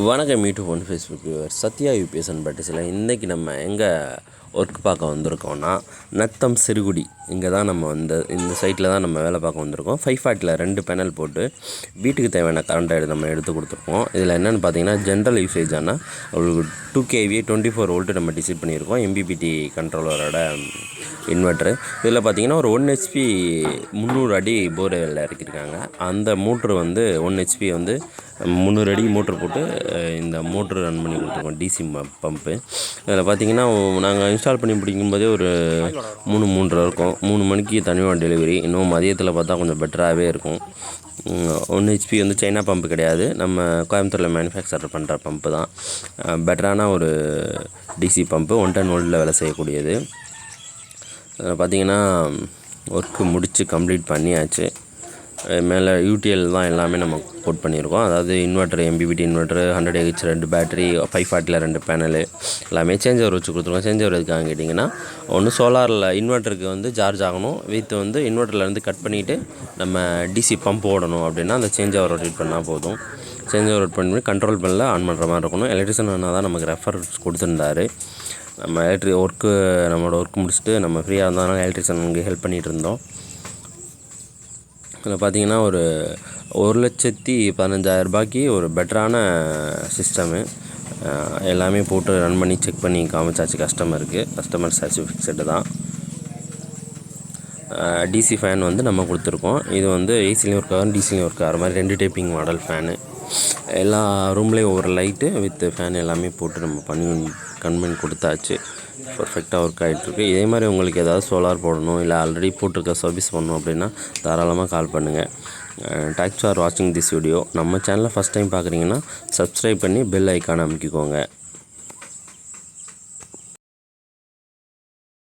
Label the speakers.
Speaker 1: வணக்கம் YouTube and Facebook viewer Sathya UPS and பட்டிஸில் இன்றைக்கி நம்ம எங்கே ஒர்க் பார்க்க வந்திருக்கோம்னா நத்தம் சிறுகுடி இங்கே தான் நம்ம இந்த சைட்டில் தான் நம்ம வேலை பார்க்க வந்திருக்கோம். 540 2 பேனல் போட்டு வீட்டுக்கு தேவையான கரண்ட்டை நம்ம எடுத்து கொடுத்துருக்கோம். இதில் என்னென்னு பார்த்தீங்கன்னா ஜென்ரல் யூசேஜ் ஆனால் உங்களுக்கு 2 kVA 24 வோல்ட்டு நம்ம டிசைட் பண்ணியிருக்கோம். MPPT கண்ட்ரோலரோட இன்வெர்ட்ரு. இதில் பார்த்தீங்கன்னா ஒரு 1 HP 300 அடி போர்வெல்லில் இறக்கியிருக்காங்க. அந்த மோட்ரு வந்து 1 HP வந்து 300 அடி மோட்ரு போட்டு இந்த மோட்ரு ரன் பண்ணி கொடுத்துருக்கோம். DC pump. இதில் பார்த்தீங்கன்னா நாங்கள் இன்ஸ்டால் பண்ணி பிடிக்கும்போதே ஒரு 3:30 இருக்கும். 3 மணிக்கு தனியாக டெலிவரி. இன்னும் மதியத்தில் பார்த்தா கொஞ்சம் பெட்டராகவே இருக்கும். 1 HP வந்து சைனா பம்பு கிடையாது, நம்ம கோயம்புத்தூரில் மேனுஃபேக்சர் பண்ணுற பம்பு தான். பெட்டரான ஒரு டிசி பம்பு 110 வோல்ட்டில் வேலை செய்யக்கூடியது. பார்த்திங்கன்னா ஒர்க்கு முடித்து கம்ப்ளீட் பண்ணியாச்சு. மேலே யூடிஎல் தான் எல்லாமே நம்ம கோட் பண்ணியிருக்கோம். அதாவது inverter MPPT inverter 100Ah 2 battery 540 2 panel எல்லாமே சேஞ்ச் ஓவர் வச்சு கொடுத்துருக்கோம். சேஞ்ச் ஓவர் எதுக்காக கேட்டிங்கன்னா ஒன்று சோலாரில் இன்வெர்ட்டருக்கு வந்து சார்ஜ் ஆகணும், வித் வந்து இன்வெர்ட்டர்லேருந்து கட் பண்ணிவிட்டு நம்ம டிசி பம்ப் ஓடணும் அப்படின்னா அந்த சேஞ்ச் ஓவர் ரொட்டேட் பண்ணால் போதும். சேஞ்ச் ஓவர் பண்ணி கண்ட்ரோல் பண்ணல ஆன் பண்ணுற மாதிரி இருக்கணும். எலக்ட்ரிஷியன் அண்ணா தான் நமக்கு ரெஃபர் கொடுத்துருந்தாரு. நம்ம நம்மளோட ஒர்க் முடிச்சுட்டு நம்ம ஃப்ரீயாக இருந்ததுனால எலக்ட்ரிஷியனுக்கு ஹெல்ப் பண்ணிகிட்டு இருந்தோம். இதில் பார்த்திங்கன்னா ஒரு 1,15,000 ஒரு பெட்டரான சிஸ்டமு எல்லாமே போட்டு ரன் பண்ணி செக் பண்ணி காமிச்சாச்சு கஸ்டமருக்கு. கஸ்டமர் சாட்டிஸ்ஃபைடு தான். டிசி ஃபேன் வந்து நம்ம கொடுத்துருக்கோம். இது வந்து ஏசிலையும் ஒர்க் ஆகும், டிசிலையும் ஒர்க் ஆகிற மாதிரி 2 டைப்பிங் மாடல் ஃபேனு. எல்லா ரூம்லேயும் ஒரு லைட்டு வித் ஃபேன் எல்லாமே போட்டு நம்ம பண்ணி கொடுத்தாச்சு. பர்ஃபெக்டாக ஒர்க் ஆகிட்டுருக்கு. இதே மாதிரி உங்களுக்கு ஏதாவது சோலார் போடணும் இல்லை ஆல்ரெடி போட்டிருக்க சர்வீஸ் பண்ணணும் அப்படின்னா தாராளமாக கால் பண்ணுங்கள். தேங்க்ஸ் ஃபார் வாட்சிங் திஸ் வீடியோ. நம்ம சேனலை ஃபஸ்ட் டைம் பார்க்குறீங்கன்னா சப்ஸ்கிரைப் பண்ணி பெல் ஐக்கானை அமைக்கிக்கோங்க.